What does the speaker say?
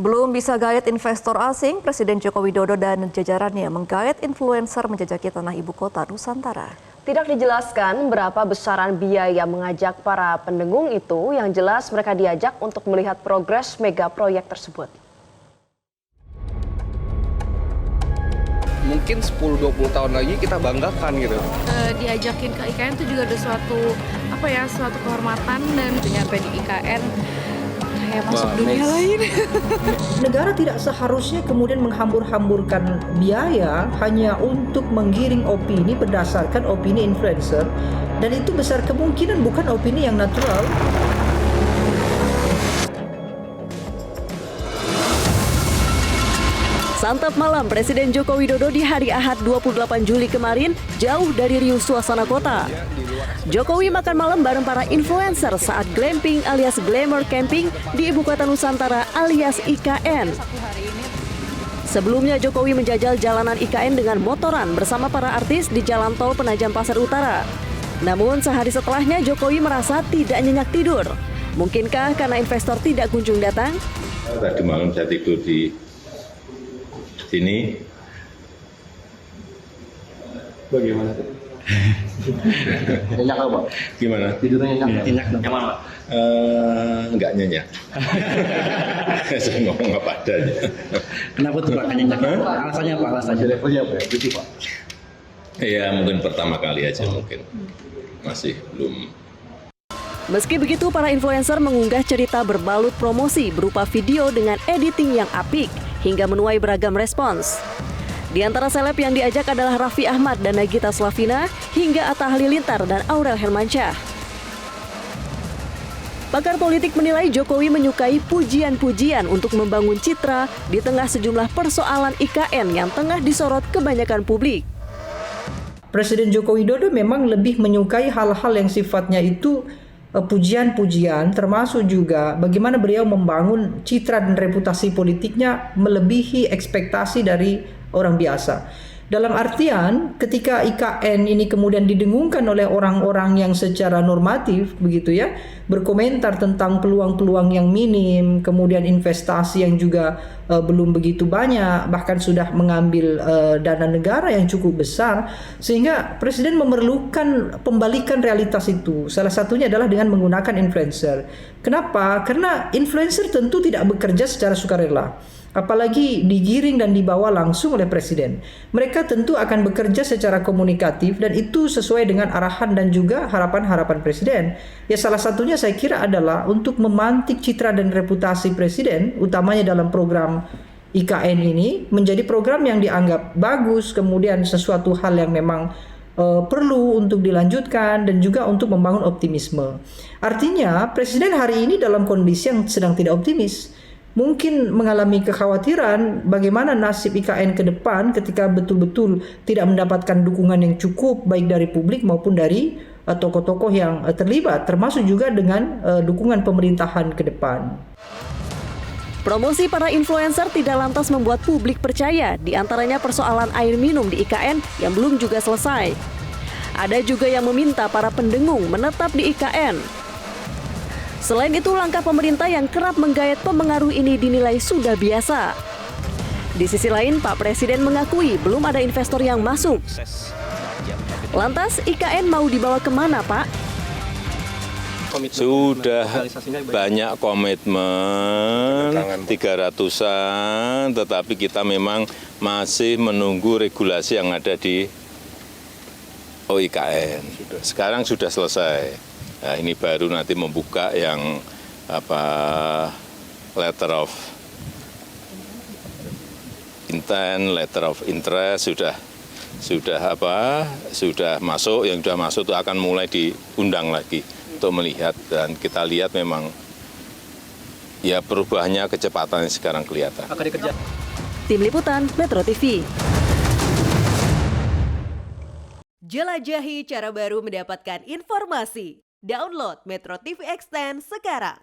Belum bisa gayet investor asing, Presiden Joko Widodo dan jajarannya menggayet influencer menjajaki tanah ibu kota Nusantara. Tidak dijelaskan berapa besaran biaya mengajak para pendengung itu, yang jelas mereka diajak untuk melihat progres mega proyek tersebut. Mungkin 10-20 tahun lagi kita banggakan gitu. Diajakin ke IKN itu juga ada suatu kehormatan, dan nyampe di IKN kayak masuk dunia lain. Negara tidak seharusnya kemudian menghambur-hamburkan biaya hanya untuk menggiring opini berdasarkan opini influencer, dan itu besar kemungkinan bukan opini yang natural. Santap malam Presiden Joko Widodo di hari Ahad 28 Juli kemarin jauh dari riuh suasana kota. Jokowi makan malam bareng para influencer saat glamping alias glamour camping di Ibu Kota Nusantara alias IKN. Sebelumnya Jokowi menjajal jalanan IKN dengan motoran bersama para artis di Jalan Tol Penajam Pasar Utara. Namun sehari setelahnya Jokowi merasa tidak nyenyak tidur. Mungkinkah karena investor tidak kunjung datang? Tadi malam saya tidur di sini. Bagaimana tuh? Nyenyak apa, Pak? Gimana? Tidurnya nyenyak dong. Nyaman, Pak? Enggak nyenyak. Saya ngomong apa adanya. Kenapa tuh Pak nyenyak? Alasannya apa? Alasannya levelnya apa ya? Gitu, Pak. Iya, mungkin pertama kali aja mungkin. Masih belum. Meski begitu, para influencer mengunggah cerita berbalut promosi berupa video dengan editing yang apik hingga menuai beragam respons. Di antara seleb yang diajak adalah Raffi Ahmad dan Nagita Slavina, hingga Atta Halilintar dan Aurel Hermansyah. Pakar politik menilai Jokowi menyukai pujian-pujian untuk membangun citra di tengah sejumlah persoalan IKN yang tengah disorot kebanyakan publik. Presiden Joko Widodo memang lebih menyukai hal-hal yang sifatnya itu pujian-pujian, termasuk juga bagaimana beliau membangun citra dan reputasi politiknya melebihi ekspektasi dari orang biasa. Dalam artian ketika IKN ini kemudian didengungkan oleh orang-orang yang secara normatif begitu ya, berkomentar tentang peluang-peluang yang minim, kemudian investasi yang juga belum begitu banyak, bahkan sudah mengambil dana negara yang cukup besar, sehingga Presiden memerlukan pembalikan realitas itu. Salah satunya adalah dengan menggunakan influencer. Kenapa? Karena influencer tentu tidak bekerja secara sukarela, apalagi digiring dan dibawa langsung oleh Presiden. Mereka tentu akan bekerja secara komunikatif, dan itu sesuai dengan arahan dan juga harapan-harapan Presiden. Ya, salah satunya saya kira adalah untuk memantik citra dan reputasi Presiden, utamanya dalam program IKN ini, menjadi program yang dianggap bagus, kemudian sesuatu hal yang memang perlu untuk dilanjutkan, dan juga untuk membangun optimisme. Artinya Presiden hari ini dalam kondisi yang sedang tidak optimis. Mungkin mengalami kekhawatiran bagaimana nasib IKN ke depan ketika betul-betul tidak mendapatkan dukungan yang cukup baik dari publik maupun dari tokoh-tokoh yang terlibat, termasuk juga dengan dukungan pemerintahan ke depan. Promosi para influencer tidak lantas membuat publik percaya, di antaranya persoalan air minum di IKN yang belum juga selesai. Ada juga yang meminta para pendengung menetap di IKN. Selain itu, langkah pemerintah yang kerap menggayat pemengaruh ini dinilai sudah biasa. Di sisi lain, Pak Presiden mengakui belum ada investor yang masuk. Lantas, IKN mau dibawa kemana, Pak? Sudah banyak komitmen, 300-an, tetapi kita memang masih menunggu regulasi yang ada di OIKN. Sekarang sudah selesai. Nah, ini baru nanti membuka yang letter of intent, letter of interest sudah masuk. Yang sudah masuk itu akan mulai diundang lagi untuk melihat, dan kita lihat memang ya perubahannya, kecepatannya sekarang kelihatan. Tim Liputan Metro TV. Jelajahi cara baru mendapatkan informasi. Download Metro TV Extend sekarang.